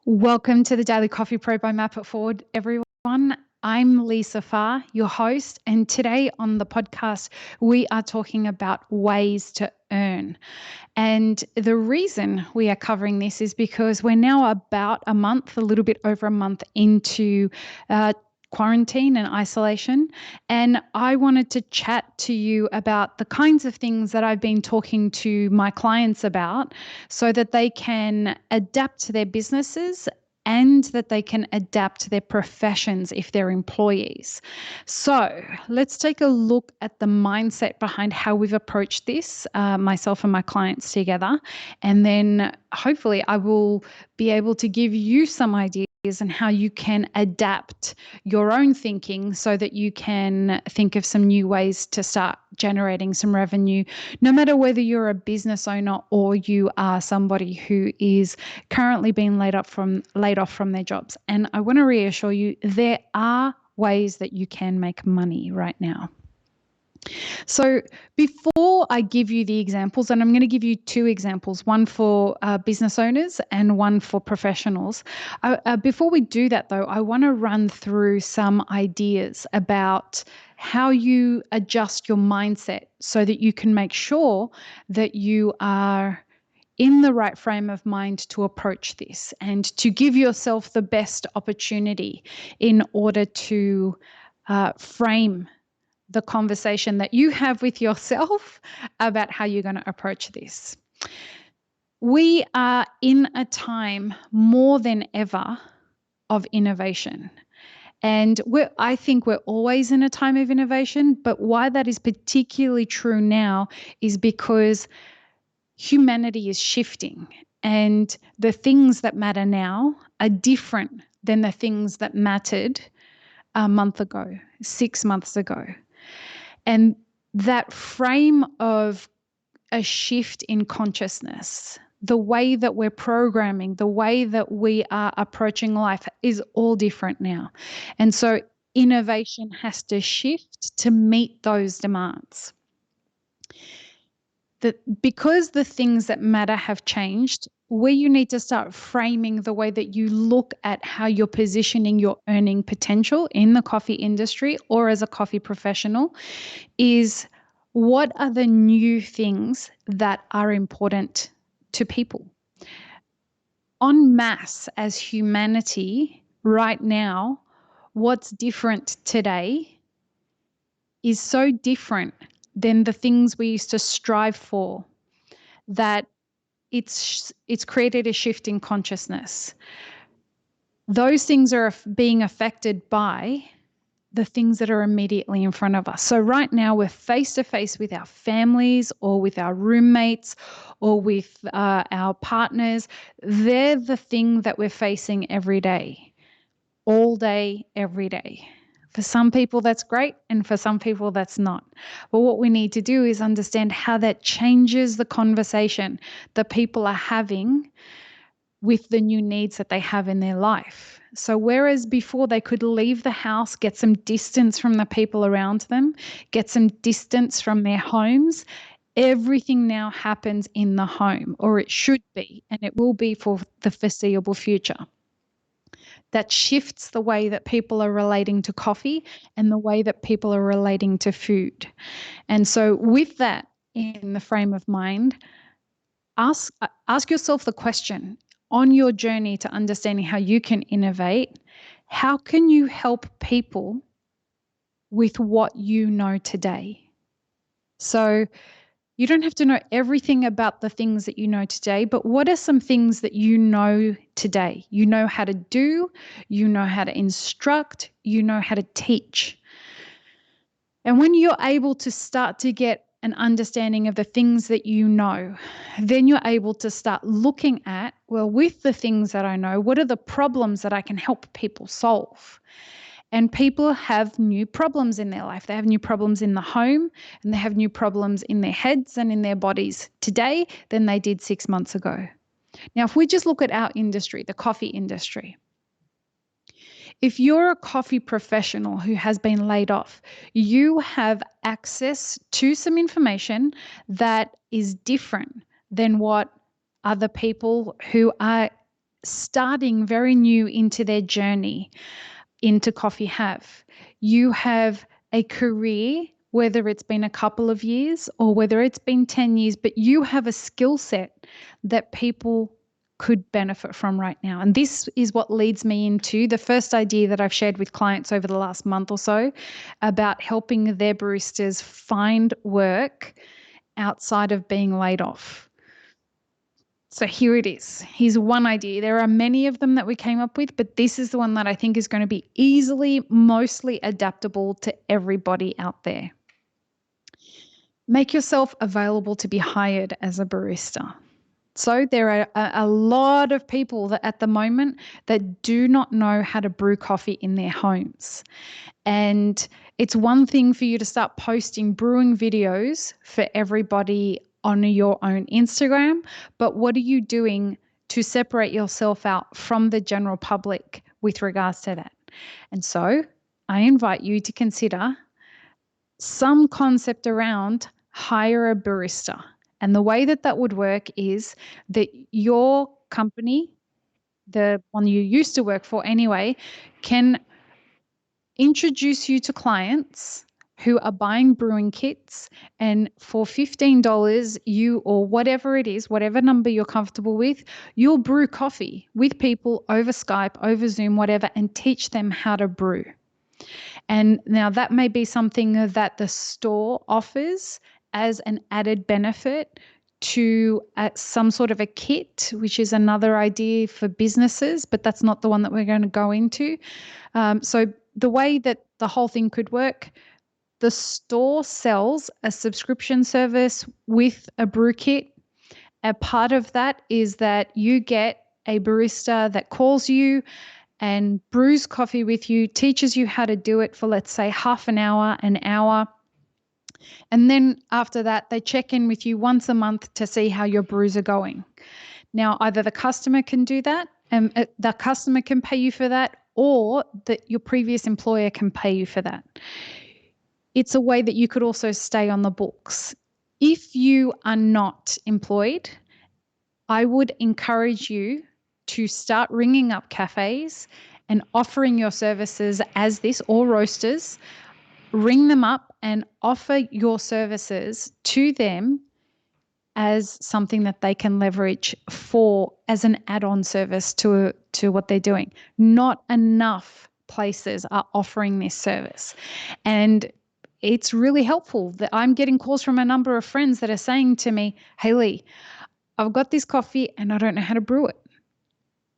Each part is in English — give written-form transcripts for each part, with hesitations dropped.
Welcome to the Daily Coffee Pro by Map It Forward, everyone. I'm Lisa Farr, your host, and today on the podcast, we are talking about ways to earn. And the reason we are covering this is because we're now about a little bit over a month into quarantine and isolation. And I wanted to chat to you about the kinds of things that I've been talking to my clients about so that they can adapt their businesses and that they can adapt their professions if they're employees. So let's take a look at the mindset behind how we've approached this, myself and my clients together. And then hopefully I will be able to give you some ideas and how you can adapt your own thinking so that you can think of some new ways to start generating some revenue, no matter whether you're a business owner or you are somebody who is currently being laid off from their jobs. And I want to reassure you, there are ways that you can make money right now. So before I give you the examples, and I'm going to give you two examples, one for business owners and one for professionals. Before we do that, though, I want to run through some ideas about how you adjust your mindset so that you can make sure that you are in the right frame of mind to approach this and to give yourself the best opportunity in order to frame the conversation that you have with yourself about how you're going to approach this. We are in a time more than ever of innovation. And I think we're always in a time of innovation, but why that is particularly true now is because humanity is shifting and the things that matter now are different than the things that mattered a month ago, 6 months ago. And that frame of a shift in consciousness, the way that we're programming, the way that we are approaching life is all different now. And so innovation has to shift to meet those demands. Because the things that matter have changed, where you need to start framing the way that you look at how you're positioning your earning potential in the coffee industry or as a coffee professional is what are the new things that are important to people. En masse, as humanity right now, what's different today is so different than the things we used to strive for, that it's created a shift in consciousness. Those things are being affected by the things that are immediately in front of us. So right now we're face to face with our families or with our roommates or with our partners. They're the thing that we're facing every day, all day, every day. For some people, that's great, and for some people, that's not. But what we need to do is understand how that changes the conversation that people are having with the new needs that they have in their life. So whereas before they could leave the house, get some distance from the people around them, get some distance from their homes, everything now happens in the home, or it should be, and it will be for the foreseeable future. That shifts the way that people are relating to coffee and the way that people are relating to food. And so with that in the frame of mind, ask yourself the question on your journey to understanding how you can innovate, how can you help people with what you know today? So you don't have to know everything about the things that you know today, but what are some things that you know today? You know how to do, you know how to instruct, you know how to teach. And when you're able to start to get an understanding of the things that you know, then you're able to start looking at, well, with the things that I know, what are the problems that I can help people solve? And people have new problems in their life. They have new problems in the home, and they have new problems in their heads and in their bodies today than they did 6 months ago. Now, if we just look at our industry, the coffee industry, if you're a coffee professional who has been laid off, you have access to some information that is different than what other people who are starting very new into their journey into coffee have. You have a career, whether it's been a couple of years or whether it's been 10 years, but you have a skill set that people could benefit from right now. And this is what leads me into the first idea that I've shared with clients over the last month or so about helping their baristas find work outside of being laid off. So here it is. Here's one idea. There are many of them that we came up with, but this is the one that I think is going to be easily, mostly adaptable to everybody out there. Make yourself available to be hired as a barista. So there are a lot of people that at the moment that do not know how to brew coffee in their homes. And it's one thing for you to start posting brewing videos for everybody on your own Instagram, but what are you doing to separate yourself out from the general public with regards to that? And so I invite you to consider some concept around hire a barista. And the way that that would work is that your company, the one you used to work for anyway, can introduce you to clients who are buying brewing kits, and for $15 you, or whatever it is, whatever number you're comfortable with, you'll brew coffee with people over Skype, over Zoom, whatever, and teach them how to brew. And now that may be something that the store offers as an added benefit to some sort of a kit, which is another idea for businesses, but that's not the one that we're going to go into. So the way that the whole thing could work, the store sells a subscription service with a brew kit. A part of that is that you get a barista that calls you and brews coffee with you, teaches you how to do it for, let's say, half an hour, an hour. And then after that, they check in with you once a month to see how your brews are going. Now, either the customer can do that, and the customer can pay you for that, or that your previous employer can pay you for that. It's a way that you could also stay on the books. If you are not employed, I would encourage you to start ringing up cafes and offering your services as this, or roasters. Ring them up and offer your services to them as something that they can leverage for as an add-on service to what they're doing. Not enough places are offering this service. And it's really helpful that I'm getting calls from a number of friends that are saying to me, "Hey Lee, I've got this coffee and I don't know how to brew it."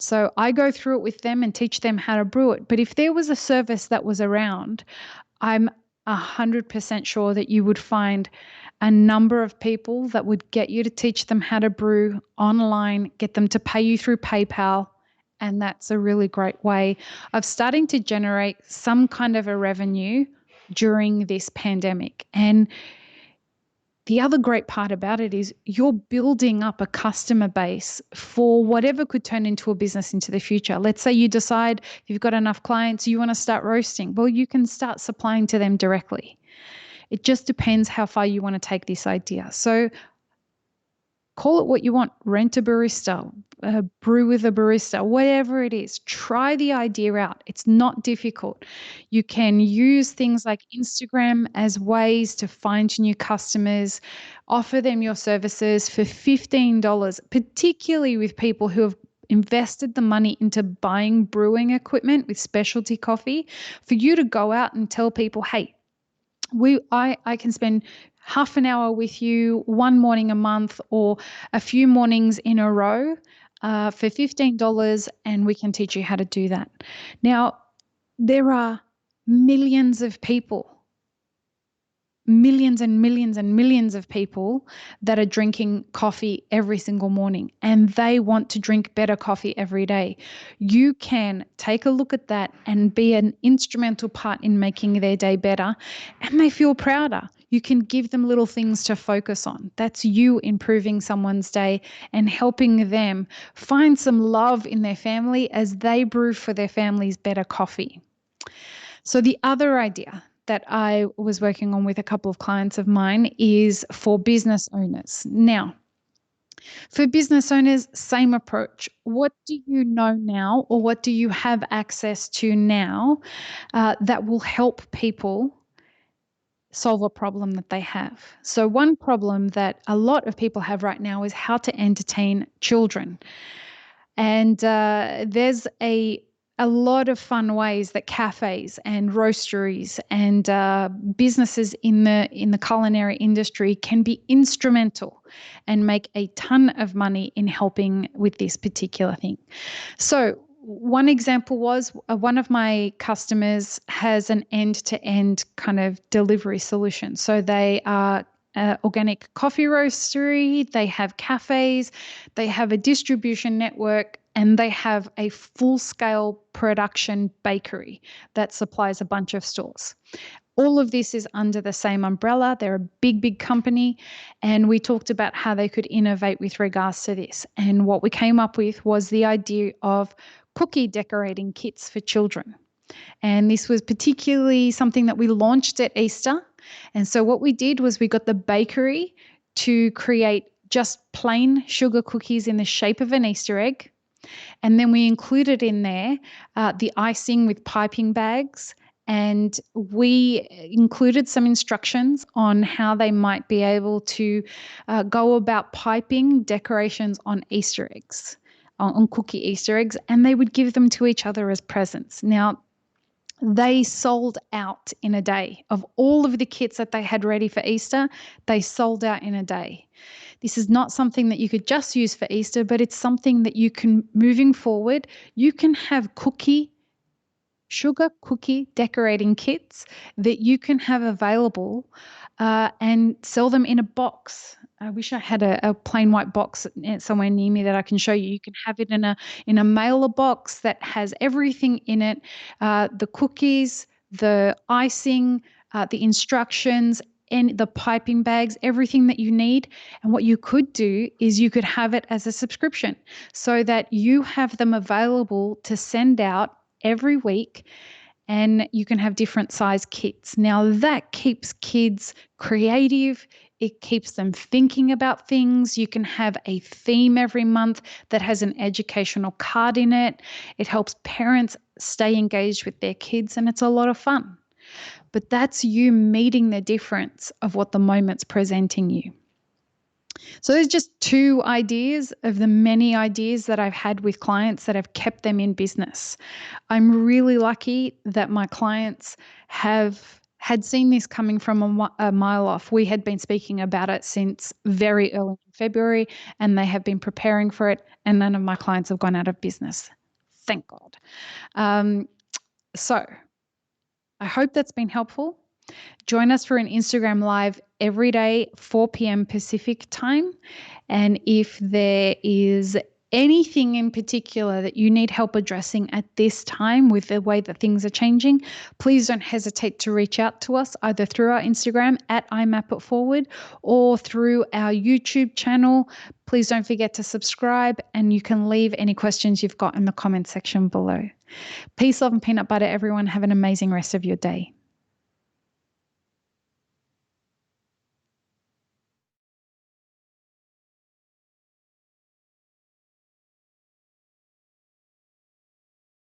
So I go through it with them and teach them how to brew it. But if there was a service that was around, I'm 100% sure that you would find a number of people that would get you to teach them how to brew online, get them to pay you through PayPal. And that's a really great way of starting to generate some kind of a revenue during this pandemic. And the other great part about it is you're building up a customer base for whatever could turn into a business into the future. Let's say you decide you've got enough clients, you want to start roasting. Well, you can start supplying to them directly. It just depends how far you want to take this idea. So call it what you want, rent a barista, brew with a barista, whatever it is. Try the idea out. It's not difficult. You can use things like Instagram as ways to find new customers, offer them your services for $15, particularly with people who have invested the money into buying brewing equipment with specialty coffee, for you to go out and tell people, "Hey, I can spend half an hour with you one morning a month or a few mornings in a row for $15, and we can teach you how to do that." Now, there are millions of people, millions and millions and millions of people that are drinking coffee every single morning, and they want to drink better coffee every day. You can take a look at that and be an instrumental part in making their day better, and they feel prouder. You can give them little things to focus on. That's you improving someone's day and helping them find some love in their family as they brew for their families better coffee. So the other idea that I was working on with a couple of clients of mine is for business owners. Now, For business owners, same approach. What do you know now, or what do you have access to now that will help people solve a problem that they have? So, one problem that a lot of people have right now is how to entertain children. And there's a lot of fun ways that cafes and roasteries and businesses in the culinary industry can be instrumental and make a ton of money in helping with this particular thing. So one example was one of my customers has an end-to-end kind of delivery solution. So they are organic coffee roastery, they have cafes, they have a distribution network, and they have a full-scale production bakery that supplies a bunch of stores. All of this is under the same umbrella. They're a big, big company. And we talked about how they could innovate with regards to this. And what we came up with was the idea of cookie decorating kits for children. And this was particularly something that we launched at Easter. And so what we did was we got the bakery to create just plain sugar cookies in the shape of an Easter egg. And then we included in there the icing with piping bags. And we included some instructions on how they might be able to go about piping decorations on Easter eggs, on cookie Easter eggs, and they would give them to each other as presents. Now, they sold out in a day. Of all of the kits that they had ready for Easter, they sold out in a day. This is not something that you could just use for Easter, but it's something that you can, moving forward, you can have sugar cookie decorating kits that you can have available and sell them in a box. I wish I had a plain white box somewhere near me that I can show you. You can have it in a mailer box that has everything in it, the cookies, the icing, the instructions, and the piping bags, everything that you need. And what you could do is you could have it as a subscription so that you have them available to send out every week, and you can have different size kits. Now that keeps kids creative. It keeps them thinking about things. You can have a theme every month that has an educational card in it. It helps parents stay engaged with their kids, and it's a lot of fun. But that's you meeting the difference of what the moment's presenting you. So there's just two ideas of the many ideas that I've had with clients that have kept them in business. I'm really lucky that my clients had seen this coming from a mile off. We had been speaking about it since very early in February, and they have been preparing for it, and none of my clients have gone out of business. Thank God. So I hope that's been helpful. Join us for an Instagram Live every day, 4 p.m. Pacific time. And if there is anything in particular that you need help addressing at this time with the way that things are changing, please don't hesitate to reach out to us either through our Instagram at imapitforward or through our YouTube channel. Please don't forget to subscribe, and you can leave any questions you've got in the comment section below. Peace, love, and peanut butter, everyone. Have an amazing rest of your day.